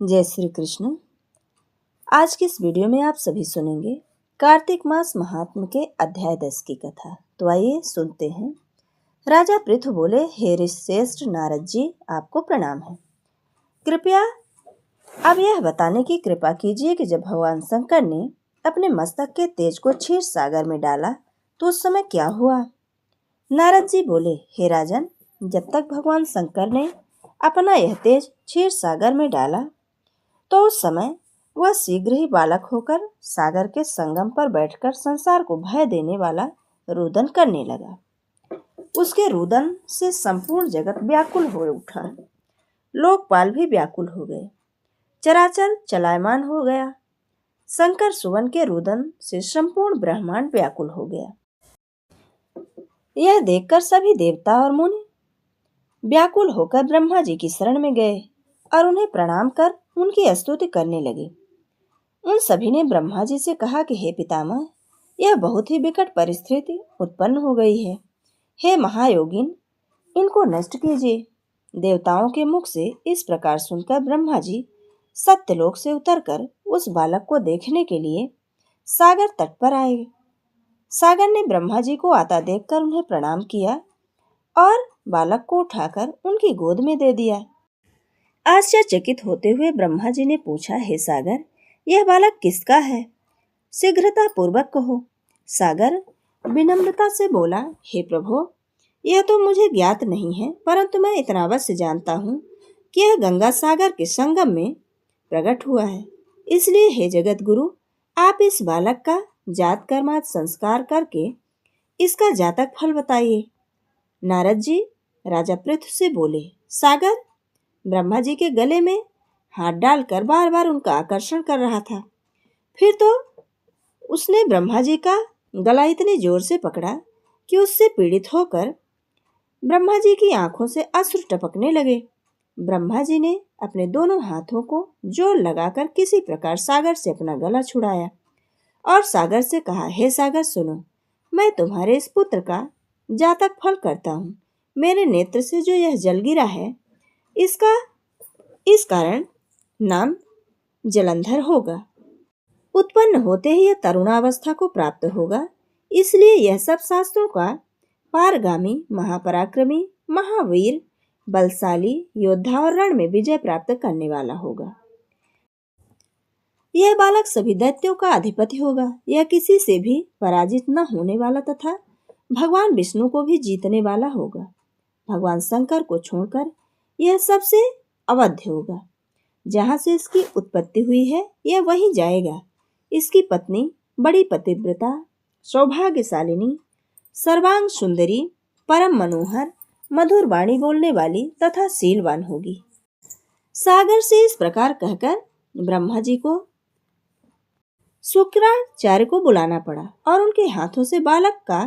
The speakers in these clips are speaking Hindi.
जय श्री कृष्ण। आज की इस वीडियो में आप सभी सुनेंगे कार्तिक मास महात्म के अध्याय 10 की कथा। तो आइए सुनते हैं। राजा पृथु बोले, हे ऋषिश्रेष्ठ नारद जी, आपको प्रणाम है। कृपया अब यह बताने की कृपा कीजिए कि जब भगवान शंकर ने अपने मस्तक के तेज को क्षीर सागर में डाला तो उस समय क्या हुआ। नारद जी बोले, हे राजन, जब तक भगवान शंकर ने अपना यह तेज क्षीर सागर में डाला तो उस समय वह शीघ्र ही बालक होकर सागर के संगम पर बैठकर संसार को भय देने वाला रुदन करने लगा। उसके रुदन से संपूर्ण जगत व्याकुल हो उठा। लोकपाल भी व्याकुल हो गए, चराचर चलायमान हो गया। शंकर सुवन के रुदन से संपूर्ण ब्रह्मांड व्याकुल हो गया। यह देखकर सभी देवता और मुनि व्याकुल होकर ब्रह्मा जी की शरण में गए और उन्हें प्रणाम कर उनकी स्तुति करने लगे। उन सभी ने ब्रह्मा जी से कहा कि हे पितामह, यह बहुत ही विकट परिस्थिति उत्पन्न हो गई है। हे महायोगिन, इनको नष्ट कीजिए। देवताओं के मुख से इस प्रकार सुनकर ब्रह्मा जी सत्यलोक से उतरकर उस बालक को देखने के लिए सागर तट पर आए। सागर ने ब्रह्मा जी को आता देखकर उन्हें प्रणाम किया और बालक को उठाकर उनकी गोद में दे दिया। आश्चर्यचकित होते हुए ब्रह्मा जी ने पूछा, हे सागर, यह बालक किसका है? शीघ्रता पूर्वक कहो। सागर विनम्रता से बोला, हे प्रभु, यह तो मुझे ज्ञात नहीं है, परंतु मैं इतना अवश्य जानता हूँ कि यह गंगा सागर के संगम में प्रकट हुआ है। इसलिए हे जगत गुरु, आप इस बालक का जात कर्मात संस्कार करके इसका जातक फल बताइए। नारद जी राजा पृथु से बोले, सागर ब्रह्मा जी के गले में हाथ डालकर बार बार उनका आकर्षण कर रहा था। फिर तो उसने ब्रह्मा जी का गला इतनी जोर से पकड़ा कि उससे पीड़ित होकर ब्रह्मा जी की आंखों से अश्रु टपकने लगे। ब्रह्मा जी ने अपने दोनों हाथों को जोर लगाकर किसी प्रकार सागर से अपना गला छुड़ाया और सागर से कहा, हे सागर सुनो, मैं तुम्हारे इस पुत्र का जातक फल करता हूँ। मेरे नेत्र से जो यह जल गिरा है इसका इस कारण नाम जलंधर होगा। उत्पन्न होते ही यह तरुणावस्था को प्राप्त होगा। इसलिए यह सब शास्त्रों का पारगामी, महापराक्रमी, महावीर, बलशाली योद्धा और रण में विजय प्राप्त करने वाला होगा। यह बालक सभी दैत्यों का अधिपति होगा। यह किसी से भी पराजित न होने वाला तथा भगवान विष्णु को भी जीतने वाला होगा। भगवान शंकर को छोड़कर यह सबसे अवध्य होगा। जहाँ से इसकी उत्पत्ति हुई है यह वहीं जाएगा। इसकी पत्नी बड़ी पतिव्रता, सौभाग्यशालिनी, सर्वांग सुंदरी, परम मनोहर, मधुर वाणी बोलने वाली तथा शीलवान होगी। सागर से इस प्रकार कहकर ब्रह्मा जी को शुक्राचार्य को बुलाना पड़ा और उनके हाथों से बालक का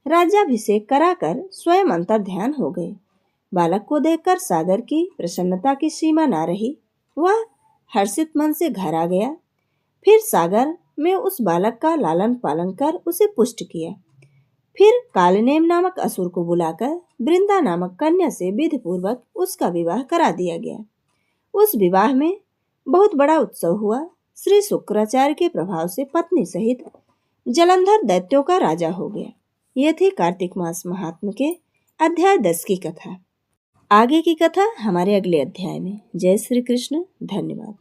राज्याभिषेक कराकर स्वयं अंतर ध्यान हो गए। बालक को देखकर सागर की प्रसन्नता की सीमा न रही। वह हर्षित मन से घर आ गया। फिर सागर में उस बालक का लालन पालन कर उसे पुष्ट किया। फिर कालनेम नामक असुर को बुलाकर वृंदा नामक कन्या से विधि पूर्वक उसका विवाह करा दिया गया। उस विवाह में बहुत बड़ा उत्सव हुआ। श्री शुक्राचार्य के प्रभाव से पत्नी सहित जलंधर दैत्यों का राजा हो गया। यह थी कार्तिक मास महात्म के अध्याय 10 की कथा। आगे की कथा हमारे अगले अध्याय में। जय श्री कृष्ण। धन्यवाद।